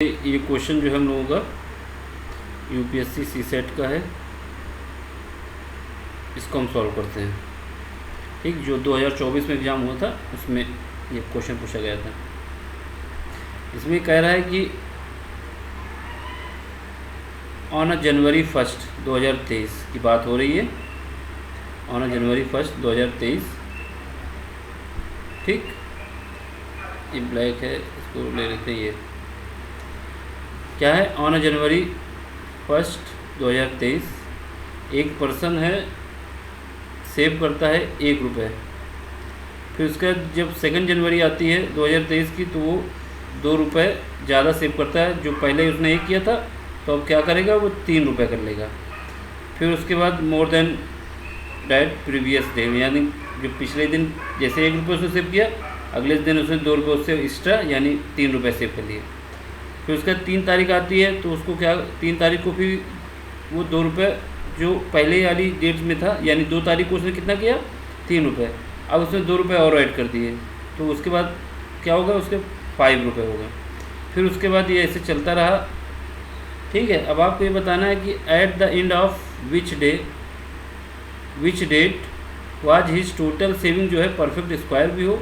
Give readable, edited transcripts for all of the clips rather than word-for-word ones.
ये क्वेश्चन जो है हम लोगों का यूपीएससी सीसेट का है, इसको हम सॉल्व करते हैं। ठीक, जो 2024 में एग्ज़ाम हुआ था उसमें ये क्वेश्चन पूछा गया था। इसमें कह रहा है कि ऑन जनवरी 1 2023 की बात हो रही है। ऑन जनवरी 1 2023, ठीक, ये ब्लैक है, इसको ले लेते हैं। ये क्या है? ऑन जनवरी 1 2023 एक पर्सन है, सेव करता है 1 रुपये। फिर उसका जब 2 जनवरी आती है 2023 की, तो वो 2 रुपये ज़्यादा सेव करता है। जो पहले उसने 1 किया था, तो अब क्या करेगा? वो 3 रुपये कर लेगा। फिर उसके बाद more than that previous day, यानी जो पिछले दिन जैसे 1 रुपये उसने सेव किया, अगले दिन उसने 2 रुपये उससे एक्स्ट्रा यानी 3 रुपये सेव कर लिए। फिर उसका 3 तारीख आती है, तो उसको क्या, 3 तारीख को फिर वो 2 रुपये जो पहले वाली डेट में था, यानी 2 तारीख को उसने कितना किया? 3 रुपये। अब उसने 2 रुपये और ऐड कर दिए, तो उसके बाद क्या होगा? उसके 5 रुपये हो गए। फिर उसके बाद ये ऐसे चलता रहा। ठीक है, अब आपको ये बताना है कि at the end of which date was his total saving जो है परफेक्ट स्क्वायर भी हो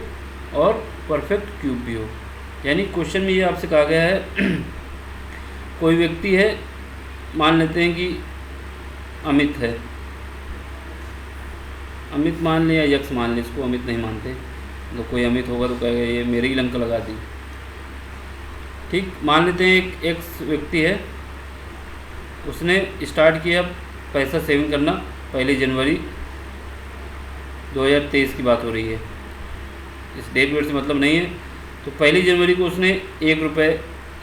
और परफेक्ट क्यूब भी हो। यानी क्वेश्चन में ये आपसे कहा गया है कोई व्यक्ति है, मान लेते हैं कि अमित है, अमित मान लें या यक्स मान लें, इसको अमित नहीं मानते, तो कोई अमित होगा तो कहेगा ये मेरे ही लंक लगा दी। ठीक, मान लेते हैं एक एक्स व्यक्ति है, उसने स्टार्ट किया पैसा सेविंग करना 1 जनवरी 2023 की बात हो रही है, इस डेट वेट से मतलब नहीं है। तो 1 जनवरी को उसने 1 रुपये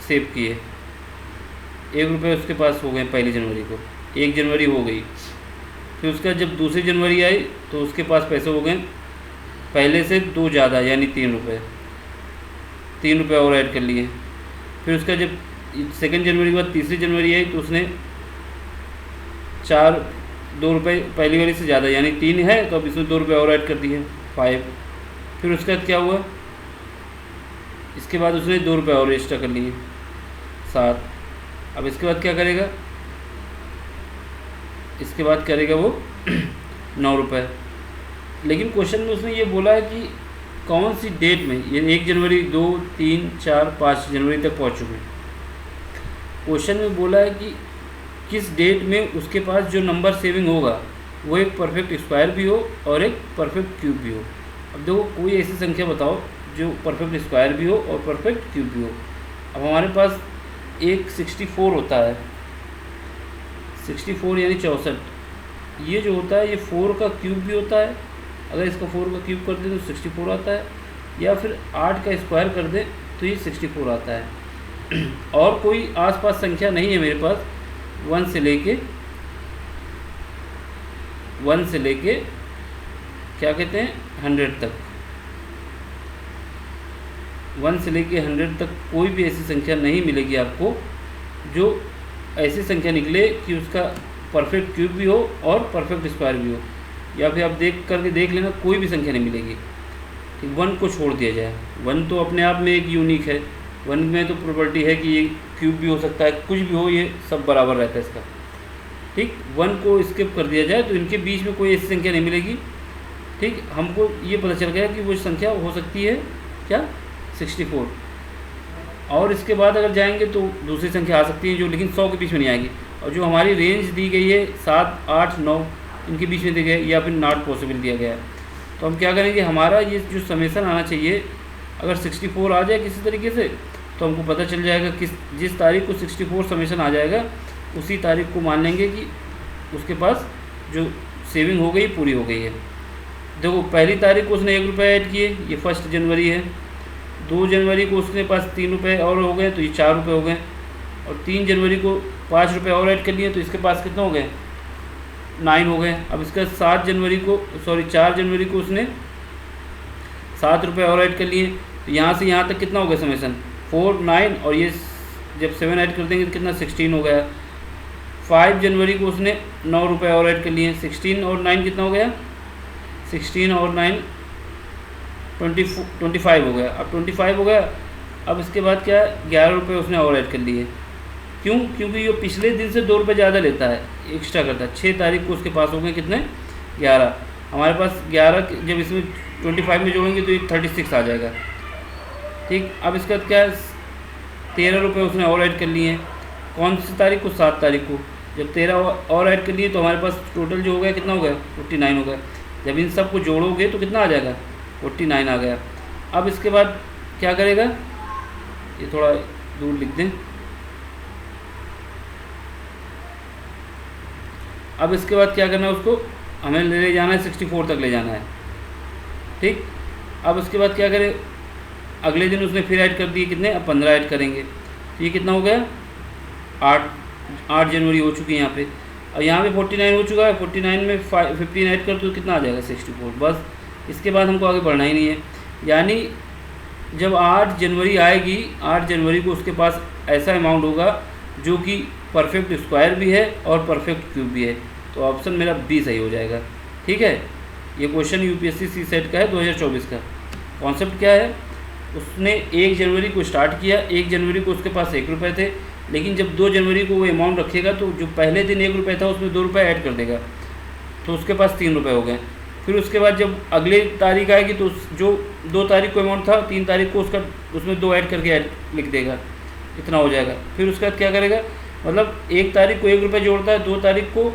सेव किए, 1 रुपये उसके पास हो गए 1 जनवरी को, 1 जनवरी हो गई। फिर उसका जब 2 जनवरी आई, तो उसके पास पैसे हो गए पहले से 2 ज़्यादा, यानी 3 रुपये, 3 रुपये और ऐड कर लिए। फिर उसका जब 2 जनवरी के बाद 3 जनवरी आई, तो उसने 2 रुपये पहली वाली से ज़्यादा, यानी 3 है, तो अब इसमें 2 रुपये और ऐड कर दिए, 5। फिर उसके बाद क्या हुआ? इसके बाद उसने 2 रुपये और एक्स्ट्रा कर लिए, 7। अब इसके बाद क्या करेगा? इसके बाद करेगा वो 9 रुपये। लेकिन क्वेश्चन में उसने ये बोला है कि कौन सी डेट में, ये 1 जनवरी 2, 3, 4, 5 जनवरी तक पहुंच चुके हैं। क्वेश्चन में बोला है कि किस डेट में उसके पास जो नंबर सेविंग होगा वो एक परफेक्ट स्क्वायर भी हो और एक परफेक्ट क्यूब भी हो। अब देखो, कोई ऐसी संख्या बताओ जो परफेक्ट स्क्वायर भी हो और परफेक्ट क्यूब भी हो। अब हमारे पास एक 64 होता है, 64 यानी 64। ये जो होता है ये 4 का क्यूब भी होता है। अगर इसका 4 का क्यूब कर दें तो 64 आता है, या फिर 8 का स्क्वायर कर दें तो ये 64 आता है। और कोई आसपास संख्या नहीं है मेरे पास 1 से लेके क्या कहते हैं 100 तक। 1 से लेके 100 तक कोई भी ऐसी संख्या नहीं मिलेगी आपको जो ऐसी संख्या निकले कि उसका परफेक्ट क्यूब भी हो और परफेक्ट स्क्वायर भी हो। या फिर आप देख लेना, कोई भी संख्या नहीं मिलेगी। ठीक, 1 को छोड़ दिया जाए, 1 तो अपने आप में एक यूनिक है, 1 में तो प्रॉपर्टी है कि ये क्यूब भी हो सकता है, कुछ भी हो, ये सब बराबर रहता है इसका। ठीक, 1 को स्किप कर दिया जाए तो इनके बीच में कोई ऐसी संख्या नहीं मिलेगी। ठीक, हमको ये पता चल गया कि वो संख्या हो सकती है क्या, 64। और इसके बाद अगर जाएंगे तो दूसरी संख्या आ सकती है जो, लेकिन 100 के बीच में नहीं आएगी। और जो हमारी रेंज दी गई है 7, 8, 9 इनके बीच में दी गई है, या फिर नॉट पॉसिबल दिया गया है। तो हम क्या करेंगे, हमारा ये जो समेसन आना चाहिए, अगर 64 आ जाए किसी तरीके से, तो हमको पता चल जाएगा जिस तारीख को 64 समेसन आ जाएगा उसी तारीख को मान लेंगे कि उसके पास जो सेविंग हो गई पूरी हो गई है। देखो, पहली तारीख को उसने 1 रुपये ऐड किए, ये 1 जनवरी है। 2 जनवरी को उसके पास 3 रुपये और हो गए, तो ये 4 रुपये हो गए। और 3 जनवरी को 5 रुपये और ऐड कर लिए, तो इसके पास कितना हो गए? 9 हो गए। अब इसका 4 जनवरी को उसने 7 रुपये और ऐड कर लिए, तो यहाँ से यहाँ तक कितना हो गया समेसन? 4, 9, और ये जब 7 ऐड कर देंगे तो कितना? 16 हो गया। 5 जनवरी को उसने 9 रुपये और ऐड कर लिए, 16 और 9 कितना हो गया? 16 और 9 25 हो गया। अब 25 हो गया अब इसके बाद क्या है, 11 रुपये उसने और ऐड कर लिए। क्यों? क्योंकि ये पिछले दिन से 2 रुपये ज़्यादा लेता है, एक्स्ट्रा करता है। 6 तारीख को उसके पास हो गए कितने, 11। हमारे पास 11 जब इसमें 25 में जोड़ेंगे तो ये 36 आ जाएगा। ठीक, अब इसके बाद क्या है, 13 रुपये उसने और ऐड कर लिए हैं। कौन सी तारीख को, 7 तारीख को। जब 13 और ऐड कर लिए तो हमारे पास टोटल जो हो गया कितना हो गया, 49 हो गया। जब इन सब को जोड़ोगे तो कितना आ जाएगा, 49 आ गया। अब इसके बाद क्या करेगा, ये थोड़ा दूर लिख दें। अब इसके बाद क्या करना है, उसको हमें ले जाना है 64 तक ले जाना है। ठीक, अब उसके बाद क्या करें, अगले दिन उसने फिर ऐड कर दिए कितने, अब 15 ऐड करेंगे तो ये कितना हो गया, 8 जनवरी हो चुकी है यहाँ पे। और यहाँ पे 49 हो चुका है, 49 में 15 ऐड कर तो कितना आ जाएगा, 64। बस इसके बाद हमको आगे बढ़ना ही नहीं है। यानी जब 8 जनवरी आएगी, 8 जनवरी को उसके पास ऐसा अमाउंट होगा जो कि परफेक्ट स्क्वायर भी है और परफेक्ट क्यूब भी है। तो ऑप्शन मेरा बी सही हो जाएगा। ठीक है, ये क्वेश्चन यूपीएससी सी सेट का है 2024 का। कॉन्सेप्ट क्या है, उसने 1 जनवरी को स्टार्ट किया, 1 जनवरी को उसके पास 1 रुपये थे, लेकिन जब 2 जनवरी को वो अमाउंट रखेगा तो जो पहले दिन 1 रुपये था उसमें 2 रुपये ऐड कर देगा, तो उसके पास 3 रुपये हो गए। फिर उसके बाद जब अगले तारीख आएगी तो जो 2 तारीख को अमाउंट था, 3 तारीख को उसका उसमें 2 ऐड करके लिख देगा, इतना हो जाएगा। फिर उसके बाद क्या करेगा, मतलब 1 तारीख को 1 रुपये जोड़ता है, 2 तारीख को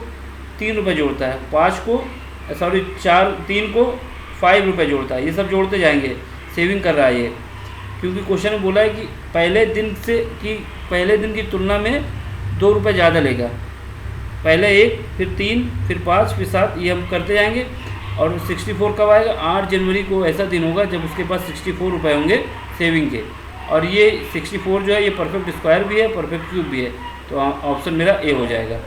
3 रुपये जोड़ता है, 5 को 3 को 5 रुपये जोड़ता है। ये सब जोड़ते जाएंगे, सेविंग कर रहा है ये, क्योंकि क्वेश्चन में बोला है कि पहले दिन की तुलना में 2 रुपये ज़्यादा लेगा। पहले 1, फिर 3, फिर 5, फिर 7, ये हम करते जाएंगे। और 64 कब आएगा, 8 जनवरी को ऐसा दिन होगा जब उसके पास 64 रुपये होंगे सेविंग के। और ये 64 जो है ये परफेक्ट स्क्वायर भी है, परफेक्ट क्यूब भी है। तो ऑप्शन मेरा ए हो जाएगा।